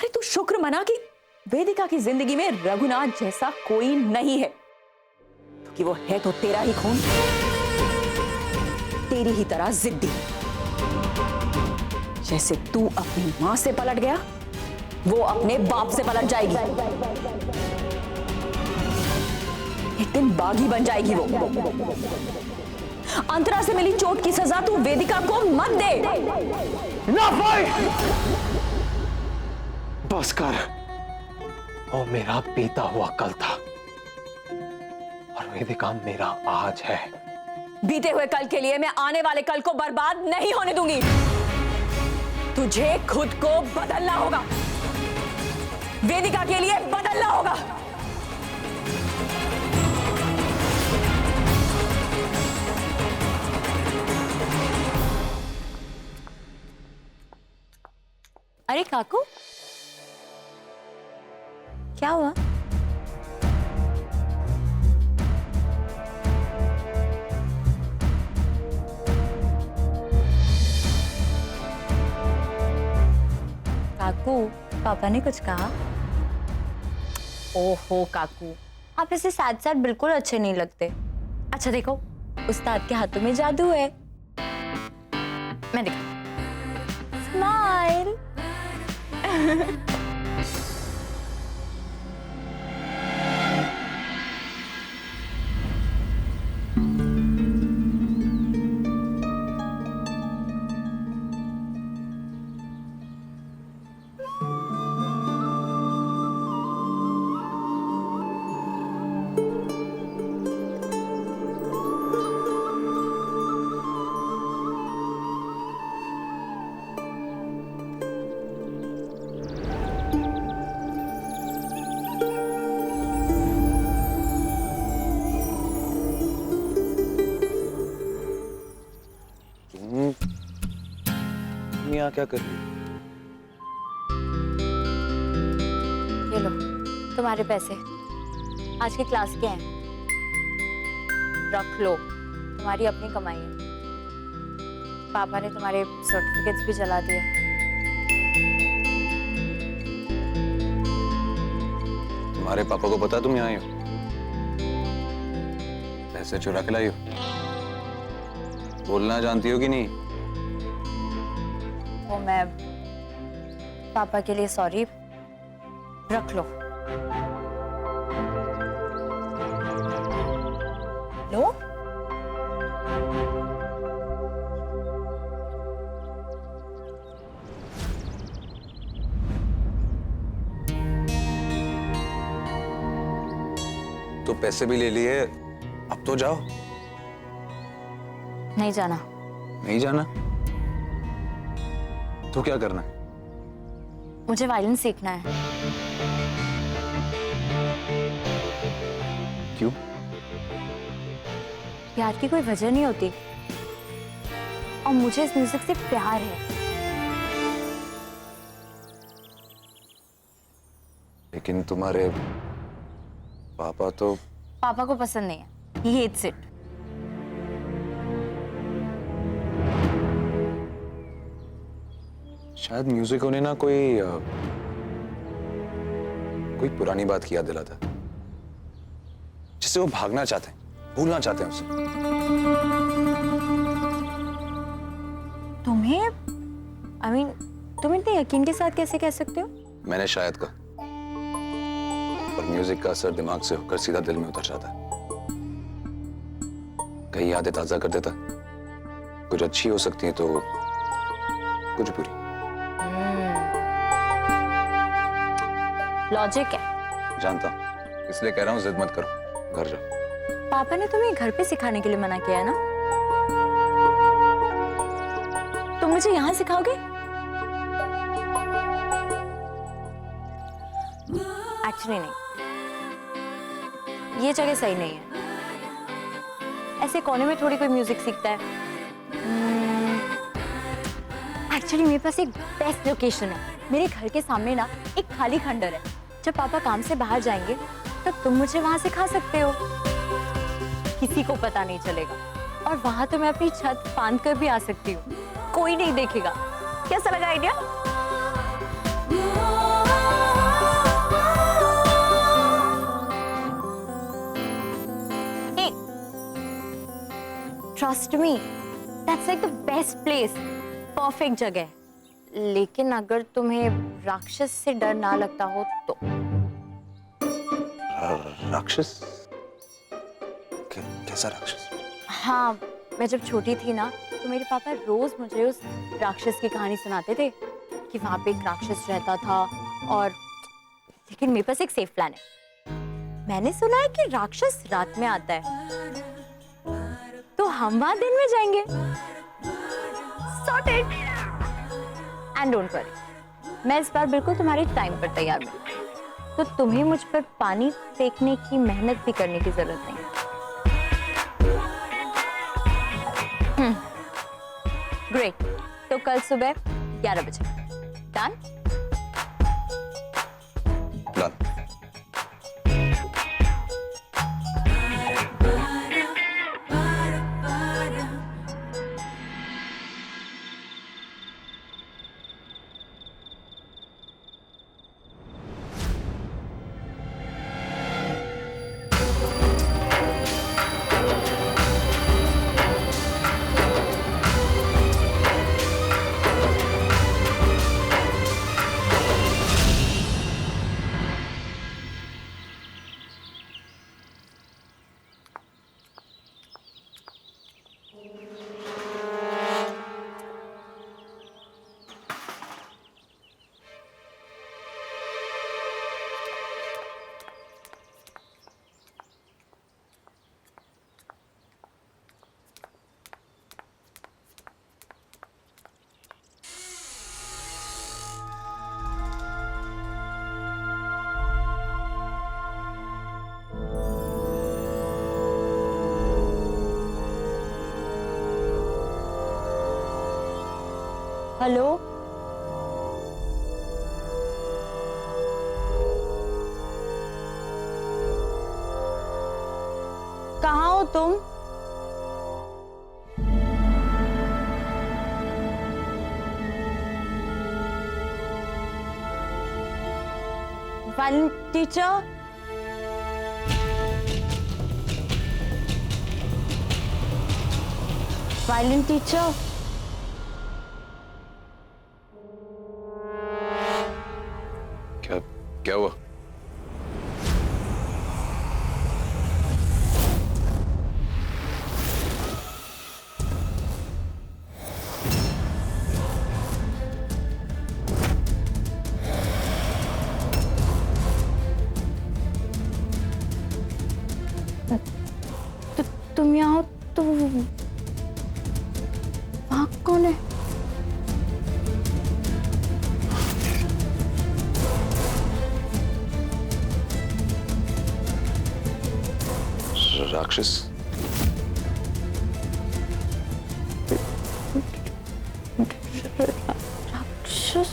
अरे तू शुक्र मना कि वेदिका की जिंदगी में रघुनाथ जैसा कोई नहीं है, क्योंकि वो है तो तेरा ही खून, तेरी ही तरह जिद्दी। जैसे तू अपनी मां से पलट गया, वो अपने बाप से पलट जाएगी। एक दिन बागी बन जाएगी वो। अंतरा से मिली चोट की सजा तू वेदिका को मत दे। ना भाई, बस कर। वो मेरा बीता हुआ कल था और वेदिका मेरा आज है। बीते हुए कल के लिए मैं आने वाले कल को बर्बाद नहीं होने दूंगी। तुझे खुद को बदलना होगा, वेदिका के लिए बदलना होगा। अरे काकू, क्या हुआ? काकू, पापा ने कुछ कहा? ओहो काकू, आप ऐसे साथ साथ बिल्कुल अच्छे नहीं लगते। अच्छा देखो, उस्ताद के हाथों में जादू है। मैं दिखा। स्माइल। यहाँ क्या कर रही है? ये लो तुम्हारे पैसे, आज की क्लास के हैं। रख लो, तुम्हारी अपनी कमाई है। पापा ने तुम्हारे सर्टिफिकेट्स भी जला दिए। तुम्हारे पापा को पता तुम यहाँ आई हो? पैसे चुरा के लाई हो? बोलना जानती हो कि नहीं? वो मैं पापा के लिए सॉरी। रख लो। लो। तो पैसे भी ले लिए, अब तो जाओ। नहीं जाना। नहीं जाना? तो क्या करना है? मुझे वायलिन सीखना है। क्यों? प्यार की कोई वजह नहीं होती, और मुझे इस म्यूजिक से प्यार है। लेकिन तुम्हारे पापा तो... पापा को पसंद नहीं है। He hates it. शायद म्यूजिक उन्हें ना कोई पुरानी बात की याद दिलाता है, जिससे वो भागना चाहते हैं, भूलना चाहते हैं उसे। तुम्हें तुम इतने यकीन के साथ कैसे कह सकते हो? मैंने शायद कहा, पर म्यूजिक का असर दिमाग से होकर सीधा दिल में उतर जाता है। कई यादें ताजा कर देता, कुछ अच्छी हो सकती है तो कुछ बुरी। लॉजिक है। जानता हूं, इसलिए कह रहा हूं जिद मत करो, घर जाओ। पापा ने तुम्हें घर पे सिखाने के लिए मना किया है ना? तुम मुझे यहाँ सिखाओगे? एक्चुअली नहीं, ये जगह सही नहीं है। ऐसे कोने में थोड़ी कोई म्यूजिक सीखता है। एक्चुअली मेरे पास एक बेस्ट लोकेशन है। मेरे घर के सामने ना एक खाली खंडर है। जब पापा काम से बाहर जाएंगे तब तुम मुझे वहां सिखा सकते हो, किसी को पता नहीं चलेगा। और वहां तो मैं अपनी छत फांद कर भी आ सकती हूँ, कोई नहीं देखेगा। कैसा लगा idea? Trust me, that's like the best place, perfect जगह। लेकिन अगर तुम्हें राक्षस से डर ना लगता हो तो। राक्षस? कैसा राक्षस? हाँ, मैं जब छोटी थी ना तो मेरे पापा रोज मुझे उस राक्षस की कहानी सुनाते थे कि वहां पे एक राक्षस रहता था। और लेकिन मेरे पास एक सेफ प्लान है। मैंने सुना है कि राक्षस रात में आता है, तो हम वहां दिन में जाएंगे। Sorted! And don't worry, मैं इस बार बिल्कुल तुम्हारे टाइम पर तैयार हूँ, तो तुम्हें मुझ पर पानी फेंकने की मेहनत भी करने की जरूरत नहीं। ग्रेट, तो कल सुबह 11 बजे डन? डन। हेलो, कहाँ हो तुम? वायलिन टीचर, वायलिन टीचर, क्या हुआ? तुम यहाँ हो तो वहाँ कौन है? राक्षस? राक्षस?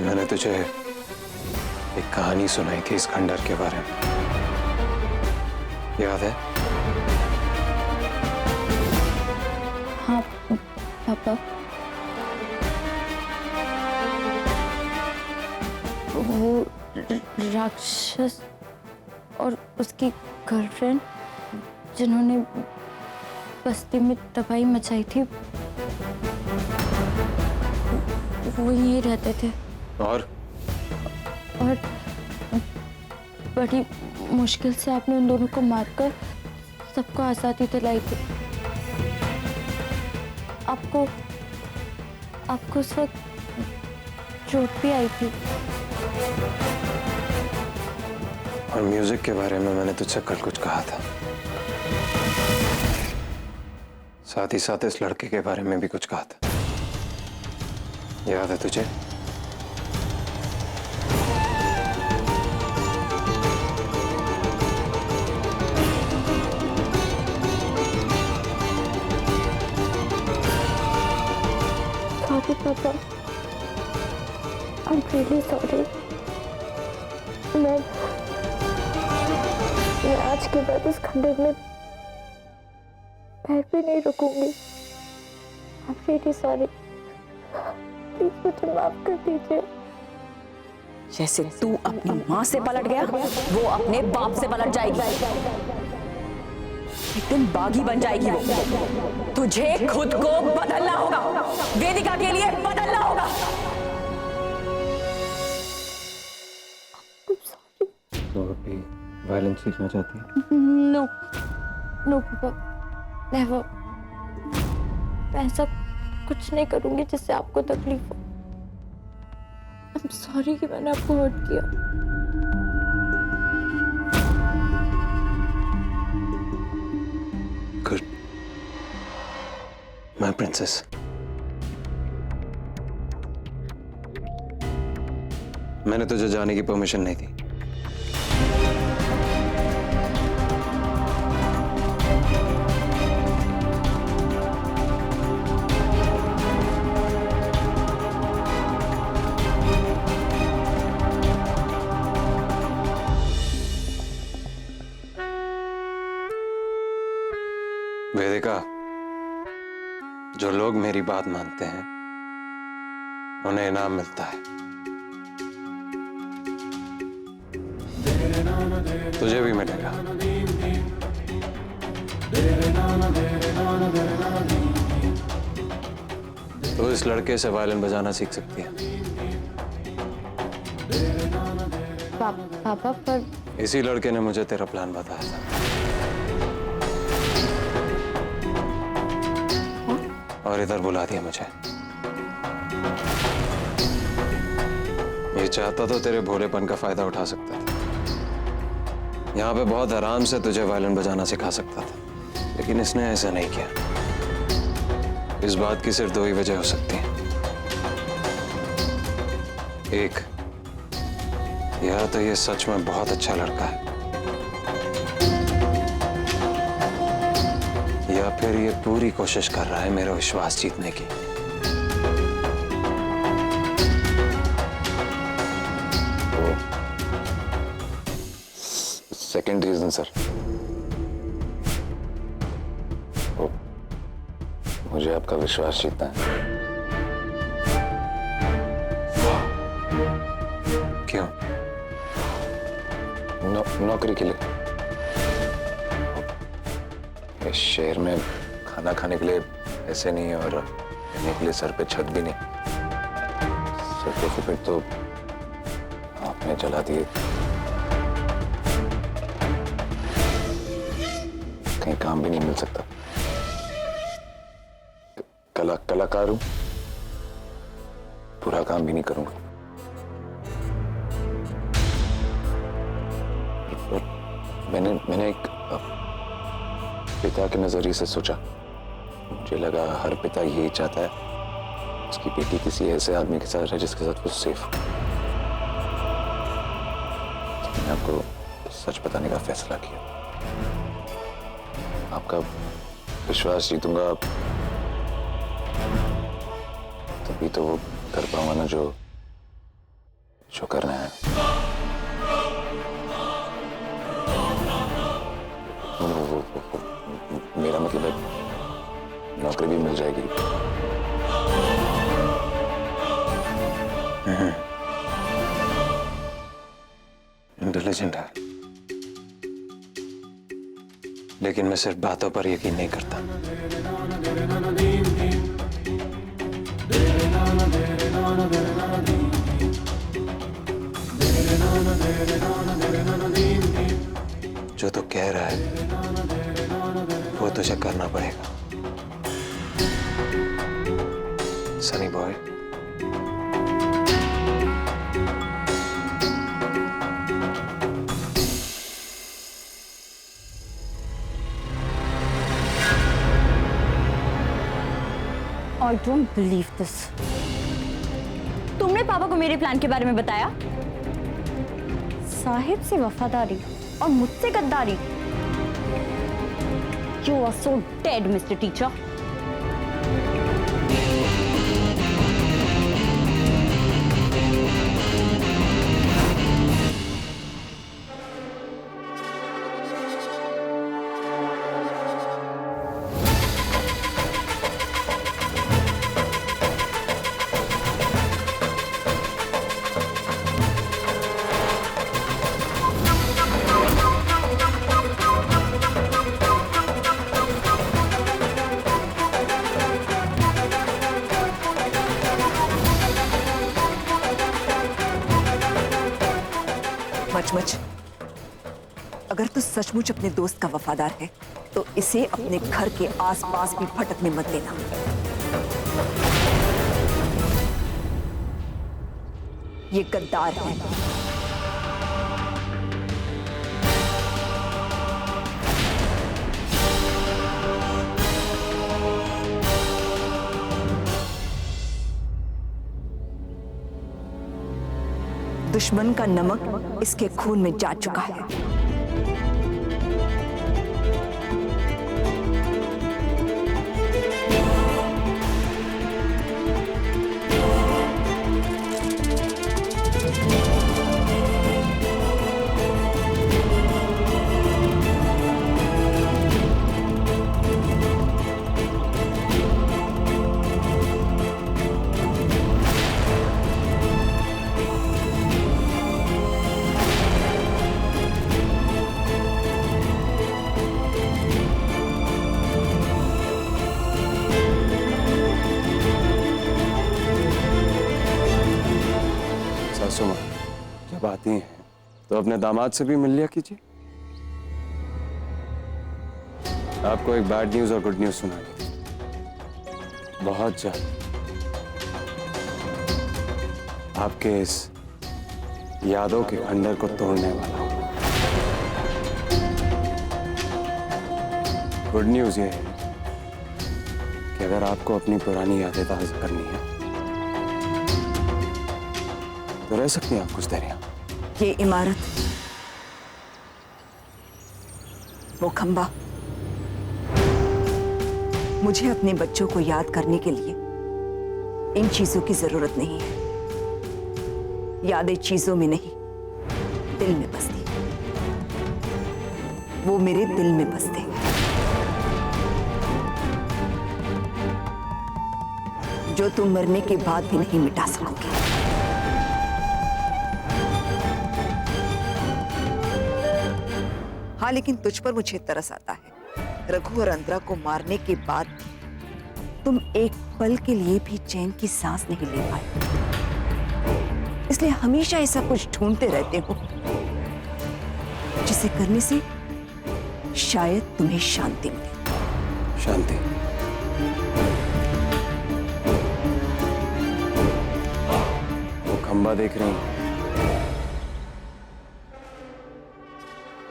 मैंने तुझे एक कहानी सुनाई थी इस खंडर के बारे में, याद है? हाँ पापा, वो राक्षस और उसकी गर्लफ्रेंड जिन्होंने बस्ती में तबाही मचाई थी, वो यहीं रहते थे और बड़ी मुश्किल से आपने उन दोनों को मारकर सबको आजादी दिलाई थी। आपको उस वक्त चोट भी आई थी। और म्यूजिक के बारे में मैंने तुझसे कल कुछ कहा था, साथ ही साथ इस लड़के के बारे में भी कुछ कहा था, याद है तुझे? Really sorry. मैं आज के बाद इस खंडर में पैर भी नहीं रुकूंगी। I'm really sorry। प्लीज मुझे माफ कर दीजिए। जैसे तू अपनी माँ से पलट गया, वो अपने बाप से पलट जाएगी। एक दिन बागी बन जाएगी वो। तुझे खुद को बदलना होगा, वेदिका के लिए बदलना होगा। तो अभी वायलेंस सीखना चाहती है? नो नो पापा, नेवर। मैं ऐसा कुछ नहीं करूंगी जिससे आपको तकलीफ हो। I'm sorry कि मैंने आपको हर्ट किया। Good my princess. मैंने तुझे जाने की परमिशन नहीं दी। वेदिका, जो लोग मेरी बात मानते हैं उन्हें इनाम मिलता है। तुझे भी मिलेगा। तो इस लड़के से वायलिन बजाना सीख सकती है। पापा पर इसी लड़के ने मुझे तेरा प्लान बताया था। और इधर बुला दिया मुझे। ये चाहता तो तेरे भोलेपन का फायदा उठा सकता था। यहाँ पे बहुत आराम से तुझे वायलिन बजाना सिखा सकता था, लेकिन इसने ऐसा नहीं किया। इस बात की सिर्फ दो ही वजह हो सकती है। एक, या तो ये सच में बहुत अच्छा लड़का है, या फिर ये पूरी कोशिश कर रहा है मेरा विश्वास जीतने की। सेकेंड रीजन सर, मुझे आपका विश्वास जीतना है। क्यों? नौकरी के लिए। इस शहर में खाना खाने के लिए ऐसे नहीं है, और रहने के लिए सर पे छत भी नहीं। सर्टिफिकेट तो आपने जला दिए। कहीं काम भी नहीं मिल सकता। कलाकार हूं, पूरा काम भी नहीं करूंगा। मैंने एक पिता के नजरिए से सोचा। मुझे लगा हर पिता यही चाहता है उसकी बेटी किसी ऐसे आदमी के साथ रहे जिसके साथ वो सेफ हो। मैंने आपको सच बताने का फैसला किया। आपका विश्वास जीतूंगा तभी तो वो कर पाऊंगा ना जो करना है। मेरा मतलब है नौकरी भी मिल जाएगी। इंटेलिजेंट है, लेकिन मैं सिर्फ बातों पर यकीन नहीं करता। जो तू कह रहा है वो तुझे करना पड़ेगा, Sunny boy. I don't believe this. तुमने पापा को मेरे प्लान के बारे में बताया? साहिब से वफादारी और मुझसे गद्दारी। You are so dead, Mr. Teacher. अगर तू सचमुच अपने दोस्त का वफादार है तो इसे अपने घर के आसपास भी भटकने मत देना। ये गद्दार है। दुश्मन का नमक इसके खून में जा चुका है। सासू माँ, जब आती हैं तो अपने दामाद से भी मिल लिया कीजिए। आपको एक बैड न्यूज और गुड न्यूज सुनानी, बहुत जल्द आपके इस यादों के खंडर को तोड़ने वाला हूं। गुड न्यूज ये है कि अगर आपको अपनी पुरानी यादें ताज़ा करनी है तो रह सकती हैं आप कुछ देर यहाँ। ये इमारत, वो खंबा, मुझे अपने बच्चों को याद करने के लिए इन चीजों की जरूरत नहीं है। यादें चीजों में नहीं, दिल में बसती। वो मेरे दिल में बसते हैं, जो तुम मरने के बाद भी नहीं मिटा सकोगे। हाँ, लेकिन तुझ पर मुझे तरस आता है। रघु और अंतरा को मारने के बाद तुम एक पल के लिए भी चैन की सांस नहीं ले पाए, इसलिए हमेशा ऐसा कुछ ढूंढते रहते हो जिसे करने से शायद तुम्हें शांति मिले। शांति? वो खंबा देख रही हैं?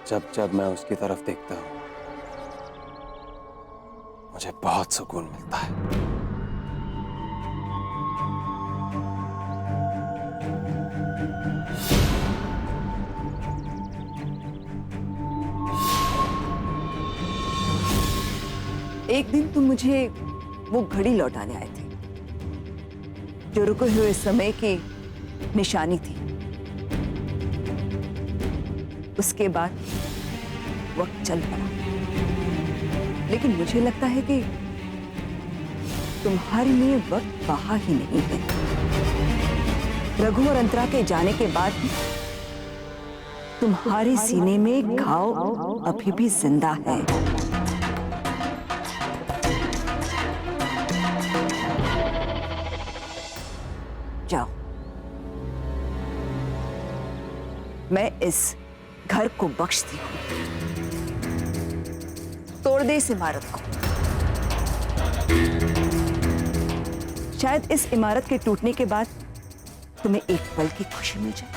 जब जब मैं उसकी तरफ देखता हूं मुझे बहुत सुकून मिलता है। एक दिन तुम मुझे वो घड़ी लौटाने आए थे जो रुके हुए समय की निशानी थी। उसके बाद वक्त चल पड़ा, लेकिन मुझे लगता है कि तुम्हारे लिए वक्त बहा ही नहीं है। रघु और अंतरा के जाने के बाद तुम्हारे सीने में घाव अभी भी जिंदा है। जाओ, मैं इस घर को बख्शती हूं। तोड़ दे इस इमारत को। शायद इस इमारत के टूटने के बाद तुम्हें एक पल की खुशी मिल जाए।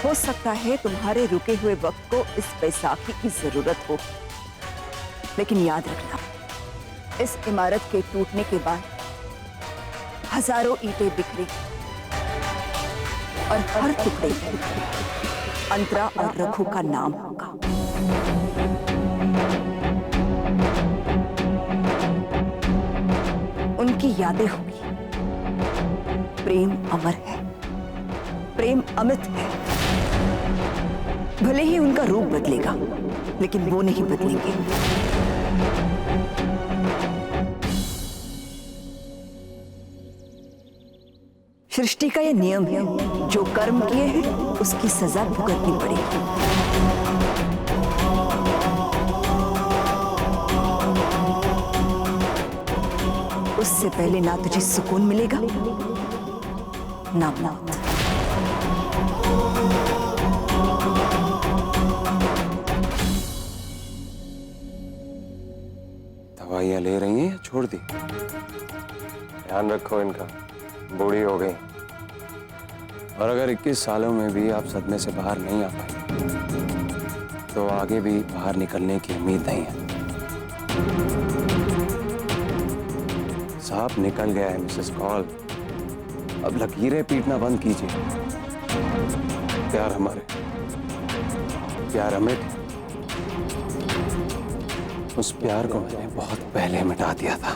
हो सकता है तुम्हारे रुके हुए वक्त को इस बैसाखी की जरूरत हो, लेकिन याद रखना, इस इमारत के टूटने के बाद हजारों ईंटें बिखरी और हर टुकड़े अंतरा और रघु का नाम होगा। उनकी यादें होगी। प्रेम अमर है, प्रेम अमित है। भले ही उनका रूप बदलेगा, लेकिन वो नहीं बदलेंगे। सृष्टि का यह नियम है, जो कर्म किए हैं उसकी सजा भुगतनी पड़ेगी। उससे पहले ना तुझे सुकून मिलेगा ना मौत। ले रही हैं या छोड़ दी? ध्यान रखो इनका, बूढ़ी हो गई। और अगर 21 सालों में भी आप सदमे से बाहर नहीं आ पाए तो आगे भी बाहर निकलने की उम्मीद नहीं है। सांप निकल गया है मिसेस कॉल, अब लकीरें पीटना बंद कीजिए। प्यार हमारे, प्यार अमिट, उस प्यार को मैंने बहुत पहले मिटा दिया था।